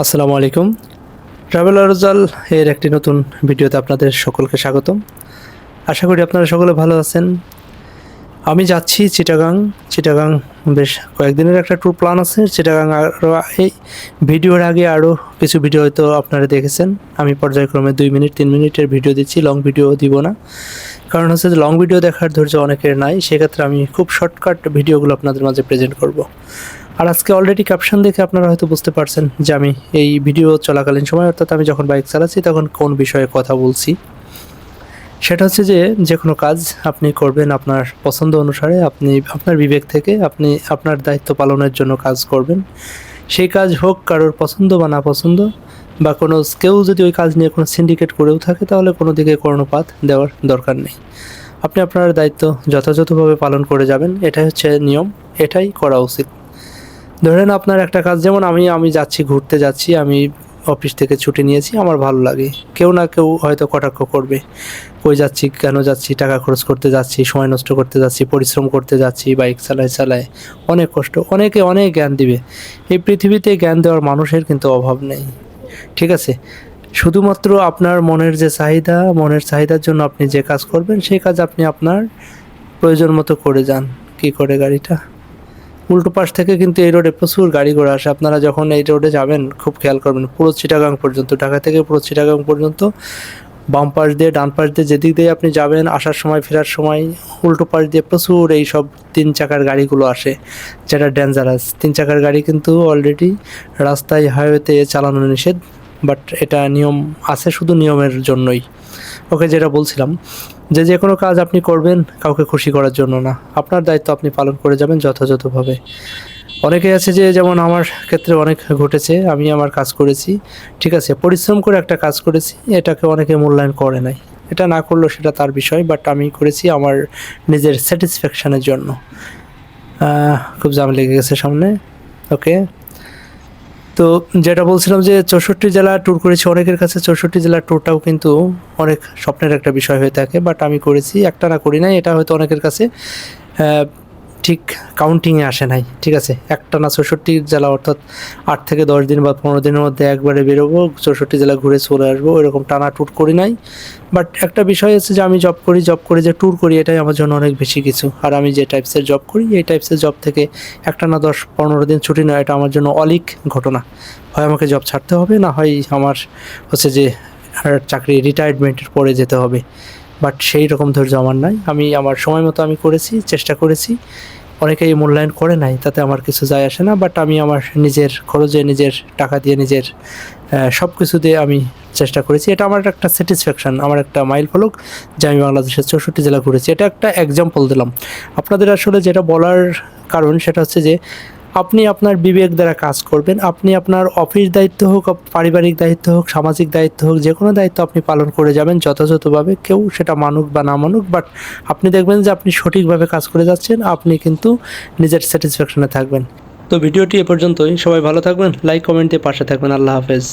আসসালামু আলাইকুম। ট্রাভেল আরজাল এর একটি নতুন ভিডিওতে আপনাদের সকলকে স্বাগতম। আশা করি আপনারা সকলে ভালো আছেন। আমি যাচ্ছি চিটাগাং। চিটাগাং বেশ কয়েকদিনের একটা ট্যুর প্ল্যান আছে। চিটাগাং আরও এই ভিডিওর আগে আরও কিছু ভিডিও হয়তো আপনারা দেখেছেন। আমি পর্যায়ক্রমে 2 মিনিট 3 মিনিটের ভিডিও দিচ্ছি, লং ভিডিও দিব না। কারণ হচ্ছে যে লং ভিডিও দেখার ধৈর্য অনেকের নাই, সেক্ষেত্রে আমি খুব শর্টকাট ভিডিওগুলো আপনাদের মাঝে প্রেজেন্ট করব। আর আজকে অলরেডি ক্যাপশন দেখে আপনারা হয়তো বুঝতে পারছেন যে আমি এই ভিডিও চলাকালীন সময়, অর্থাৎ আমি যখন বাইক চালাচ্ছি তখন কোন বিষয়ে কথা বলছি। সেটা হচ্ছে যে কোনো কাজ আপনি করবেন আপনার পছন্দ অনুসারে, আপনি আপনার বিবেক থেকে আপনি আপনার দায়িত্ব পালনের জন্য কাজ করবেন। সেই কাজ হোক কারোর পছন্দ বা না পছন্দ, বা কেউ যদি ওই কাজ নিয়ে কোনো সিন্ডিকেট করেও থাকে, তাহলে কোনো দিকে কর্ণপাত দেওয়ার দরকার নেই। আপনি আপনার দায়িত্ব যথাযথভাবে পালন করে যাবেন, এটাই হচ্ছে নিয়ম, এটাই করা উচিত। ধরেন আপনার একটা কাজ, যেমন আমি যাচ্ছি, ঘুরতে যাচ্ছি, আমি অফিস থেকে ছুটি নিয়েছি, আমার ভালো লাগে। কেউ না কেউ হয়তো কটাক্ষ করবে, কই যাচ্ছি, কেন যাচ্ছি, টাকা খরচ করতে যাচ্ছি, সময় নষ্ট করতে যাচ্ছি, পরিশ্রম করতে যাচ্ছি, বাইক চালায় অনেক কষ্ট, অনেকে অনেক জ্ঞান দিবে। এই পৃথিবীতে জ্ঞান দেওয়ার মানুষের কিন্তু অভাব নেই, ঠিক আছে? শুধুমাত্র আপনার মনের যে চাহিদা, মনের চাহিদার জন্য আপনি যে কাজ করবেন, সেই কাজ আপনি আপনার প্রয়োজন মতো করে যান। কী করে গাড়িটা উল্টো পাশ থেকে কিন্তু এই রোডে প্রচুর গাড়ি ঘোড়া আসে। আপনারা যখন এই রোডে যাবেন খুব খেয়াল করবেন, পুরো চিটাগাং পর্যন্ত, ঢাকা থেকে পুরো চিটাগাং পর্যন্ত বাম পাশ দিয়ে ডান পাশ দিয়ে যেদিক দিয়ে আপনি যাবেন, আসার সময় ফেরার সময় উল্টো পাশ দিয়ে প্রচুর এই সব 3 চাকার গাড়িগুলো আসে, যেটা ডেঞ্জারাস। 3 চাকার গাড়ি কিন্তু অলরেডি রাস্তায়, হাইওয়েতে চালানো নিষেধ, বাট এটা নিয়ম আছে শুধু নিয়মের জন্যই। ওকে, যেটা বলছিলাম, যে কোনো কাজ আপনি করবেন কাউকে খুশি করার জন্য না, আপনার দায়িত্ব আপনি পালন করে যাবেন যথাযথভাবে। অনেকেই আছে যে, যেমন আমার ক্ষেত্রে অনেক ঘটেছে, আমি আমার কাজ করেছি, ঠিক আছে, পরিশ্রম করে একটা কাজ করেছি, এটাকে অনেকে মূল্যায়ন করে নাই। এটা না করলেও সেটা তার বিষয়, বাট আমি করেছি আমার নিজের স্যাটিসফ্যাকশানের জন্য। খুব জাম লেগে গেছে সামনে। ওকে, তো যেটা বলছিলাম যে 64 জেলা ট্যুর করেছি। অনেকের কাছে 64 জেলার ট্যুরটাও কিন্তু অনেক স্বপ্নের একটা বিষয় হয়ে থাকে, বাট আমি করেছি, একটা না করি নাই। এটা হয়তো অনেকের কাছে ঠিক কাউন্টিংয়ে আসে নাই, ঠিক আছে? একটানা 64 জেলা, অর্থাৎ 8 থেকে 10 দিন বা 15 দিনের মধ্যে একবারে বেরোবো, 64 জেলা ঘুরে চলে আসবো, এরকম টানা ট্যুর করি নাই। বাট একটা বিষয় হচ্ছে যে আমি জব করি যে ট্যুর করি, এটাই আমার জন্য অনেক বেশি কিছু। আর আমি যে টাইপসের জব করি, এই টাইপসের জব থেকে একটানা 10-15 দিন ছুটি নেওয়া, এটা আমার জন্য অলিক ঘটনা। হয় আমাকে জব ছাড়তে হবে, না হয় আমার হচ্ছে যে চাকরি রিটায়ারমেন্টের পরে যেতে হবে। বাট সেই রকম ধৈর্য আমার নাই। আমি আমার সময় মতো আমি করেছি, চেষ্টা করেছি। অনেকেই মূল্যায়ন করে নাই, তাতে আমার কিছু যায় আসে না। বাট আমি আমার নিজের খরচে, নিজের টাকা দিয়ে, নিজের সব কিছু দিয়ে আমি চেষ্টা করেছি। এটা আমার একটা স্যাটিসফ্যাকশান, আমার একটা মাইল ফলক যে আমি বাংলাদেশের 64 জেলা ঘুরেছি। এটা একটা এক্সাম্পল দিলাম আপনাদের। আসলে যেটা বলার কারণ সেটা হচ্ছে যে আপনি আপনার বিবেক দ্বারা কাজ করবেন। আপনি আপনার অফিস দায়িত্ব হোক, পারিবারিক দায়িত্ব হোক, সামাজিক দায়িত্ব হোক, যে কোনো দায়িত্ব আপনি পালন করে যাবেন যথাযথভাবে। কেউ সেটা মানুক বা না মানুক, বাট আপনি দেখবেন যে আপনি সঠিকভাবে কাজ করে যাচ্ছেন, আপনি কিন্তু নিজের স্যাটিসফ্যাকশনে থাকবেন। তো ভিডিওটি এ পর্যন্তই। সবাই ভালো থাকবেন, লাইক কমেন্ট দিয়ে পাশে থাকবেন। আল্লাহ হাফেজ।